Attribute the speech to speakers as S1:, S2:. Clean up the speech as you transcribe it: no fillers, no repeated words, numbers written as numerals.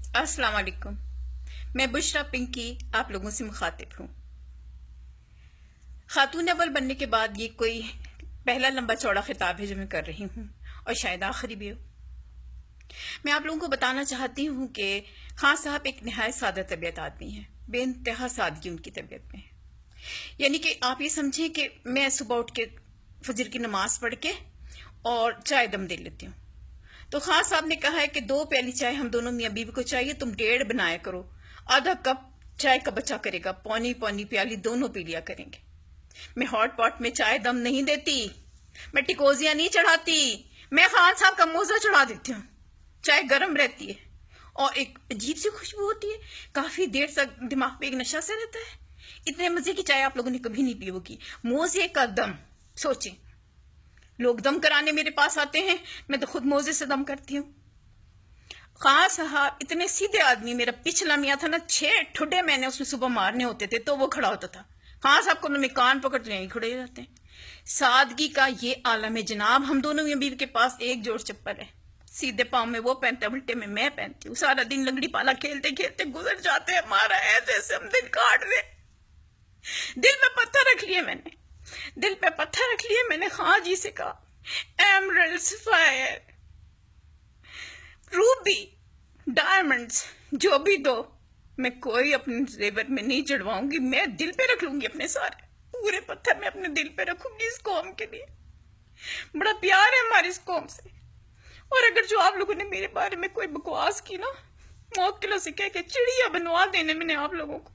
S1: अस्सलाम वालेकुम। मैं बुशरा पिंकी आप लोगों से मुखातिब हूँ। खातून अव्वल बनने के बाद ये कोई पहला लंबा चौड़ा खिताब है जो मैं कर रही हूँ, और शायद आखिरी भी हो। मैं आप लोगों को बताना चाहती हूँ कि खान साहब एक नहायत सादा तबीयत आदमी है, बेइंतहा सादगी उनकी तबीयत में है। यानी कि आप ये समझें कि मैं सुबह उठ के फजर की नमाज पढ़ के और चाय दम दे लेती हूँ। तो खान साहब ने कहा है कि 2 प्याली चाय हम दोनों मियाँ बीवी को चाहिए, तुम 1.5 बनाया करो, आधा कप चाय का बचा करेगा, पौनी पौनी प्याली दोनों पी लिया करेंगे। मैं हॉट पॉट में चाय दम नहीं देती, मैं टिकोजिया नहीं चढ़ाती, मैं खान साहब का मोजा चढ़ा देती हूँ। चाय गर्म रहती है और एक अजीब सी खुशबू होती है, काफी देर तक दिमाग पे एक नशा से रहता है। इतने मजे की चाय आप लोगों ने कभी नहीं पी होगी। मोजे का दम, सोचें, लोग दम कराने मेरे पास आते हैं, मैं तो खुद मोजे से दम करती हूँ। खान साहब इतने सीधे आदमी, मेरा पिछला मियाँ था ना, 6 ठुड्डे मैंने उसमें सुबह मारने होते थे तो वो खड़ा होता था। खान साहब को मैं कान पकड़ते यहीं खड़े हो जाते हैं। सादगी का ये आलम है जनाब। हम दोनों मियाँ बीवी के पास एक जोड़ चप्पल है, सीधे पाँव में वो पहनते, उल्टे में मैं पहनती हूँ। सारा दिन लंगड़ी पाला खेलते खेलते गुजर जाते हैं हमारा, ऐसे हम दिन काट रहे। दिल में पत्थर रख लिए मैंने, दिल पे पत्थर रख लिए मैंने। खां जी से कहा एमरल्ड, सफायर, रूबी, डायमंड्स जो भी दो, मैं कोई अपने जेवर में नहीं चढ़वाऊंगी, मैं दिल पे रख लूंगी। अपने सारे पूरे पत्थर मैं अपने दिल पे रखूंगी इस कौम के लिए। बड़ा प्यार है हमारी इस कौम से। और अगर जो आप लोगों ने मेरे बारे में कोई बकवास की ना, मौत किलो से कह के चिड़िया बनवा देने मैंने आप लोगों को।